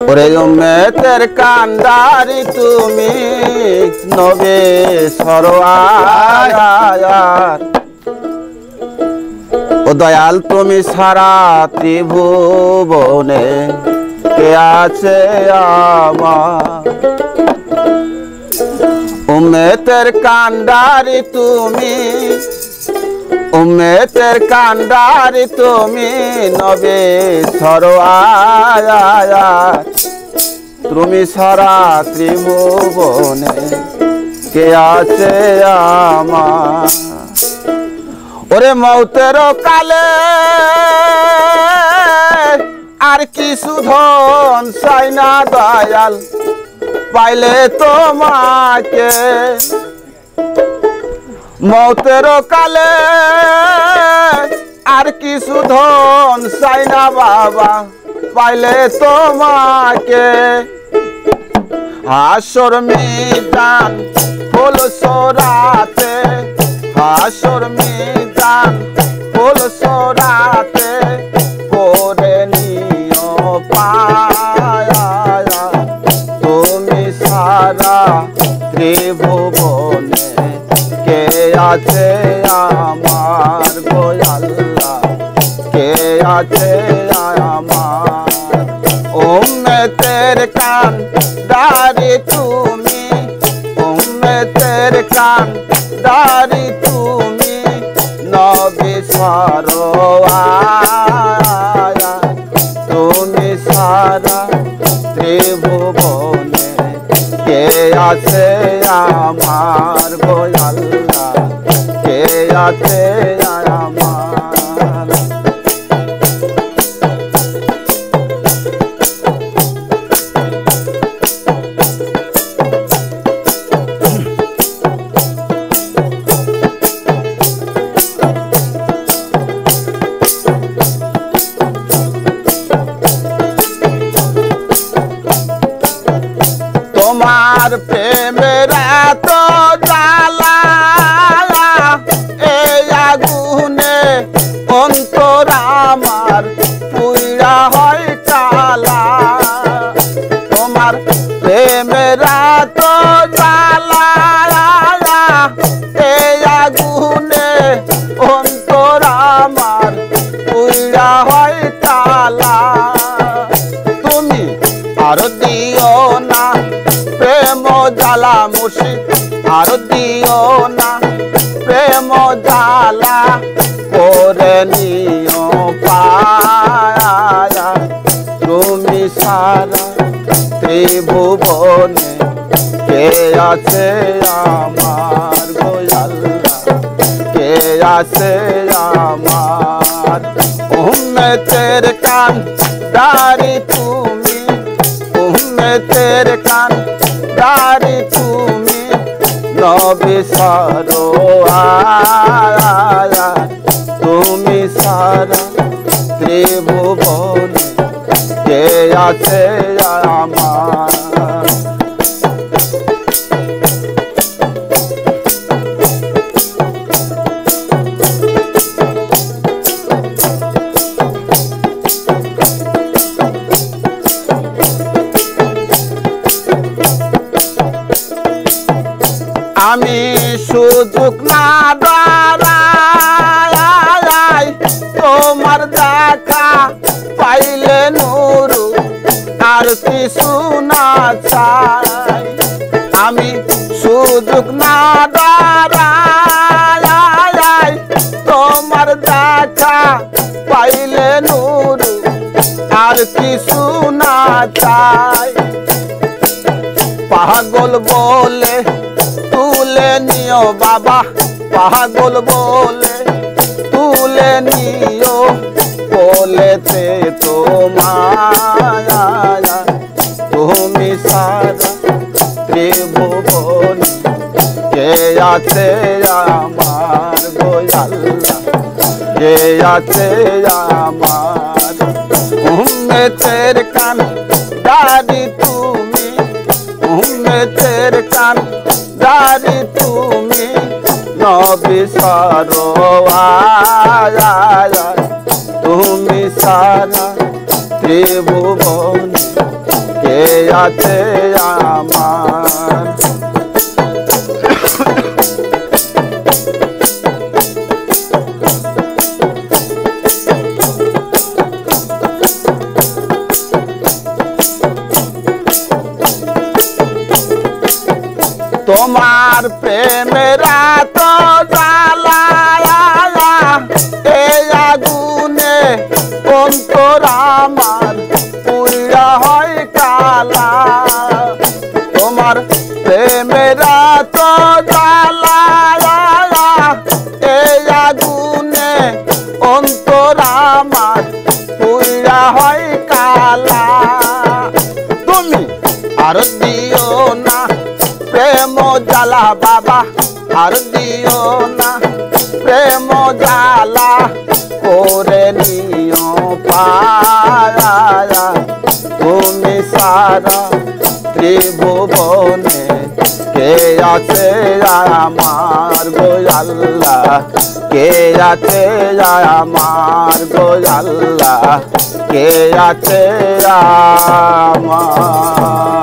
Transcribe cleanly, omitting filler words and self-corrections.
ওরে উম্মতের কান্ডারি তুমি নবে সরওয়ার ও দয়াল তুমি সারা ত্রিভুবনে কে আছে আমার উম্মতের কান্ডারি তুমি উম্মতের কান্ডারি তুমি নবে সরওয়ার তুমি সারা ত্রিভুবনে কে আছে আমার ওরে মৌতের কালে আর কিছু ধন চাই না দয়াল পাইলে তোমাকে মৌতের কালে আর কিছু ধন চাই না বাবা পাইলে তোমাকে হাসর মিজান ফুল সোরাতে হাসর মিজান ফুল সোরাতে করে নিও পায়া তুমি সারা ত্রিভুবনে কে আছে আমার গো আল্লাহ কে আছে আমার উম্মতের কান্ডারি তুমি উম্মতের কান্ডারি তুমি নবী সরওয়ার তুমি সারা ত্রিভুবনে কে আছে আমার গো আল্লাহ কে আছে আমার তোমার প্রেমের এত জ্বালা এই আগুনে অন্তর আমার পুইরা হয় কালা তোমার প্রেমের এত জ্বালা এই আগুনে অন্তর আমার পুইরা হয় কালা তুমি আর দিও না প্রেম জ্বালা মুর্শিদ আর দিও না প্রেম জ্বালা করে নিও পায়া তুমি সারা ত্রিভুবনে কে আছে আমার গো আল্লাহ কে আছে আমার উম্মতের কান্ডারি তুমি উম্মতের কান্ডারি তুমি নবী সরওয়ার তুমি সারা ত্রিভুবনে কে আছে আমার আমি সুযোগ না দাঁড়াই তোমার দেখা পাইলে নুরু আর কিছু না চাই আমি সুযোগ না দাঁড়াই তোমার দেখা পাইলে নুরু আর কিছু না চাই পাগল বলে তুলে নিও বাবা পাগল বলে তুলে নিও বলেতে তোমার তুমি সারা ত্রিভুবনে কে আছে আমার গো আল্লাহ কে আছে আমার উম্মতের কান্ডারি তুমি উম্মতের কান্ডারি তুমি নবী সরওয়ার তুমি সারা ত্রিভুবনে কে আছে আমার। তোমার প্রেমের তো জ্বালা এই আগুনে অন্তর আমার পুড়িয়া হয় কালা। তোমার প্রেমের তো জ্বালা এই আগুনে অন্তর আমার পুড়িয়া হয় কালা। তুমি আর দিও না প্রেম জ্বালা বাবা, আর দিও না প্রেম জ্বালা, করে নিও পায়া তুমি সারা ত্রিভুবনে কে আছে আমার গো আল্লাহ, কে আছে আমার গো আল্লাহ, কে আছে আমার।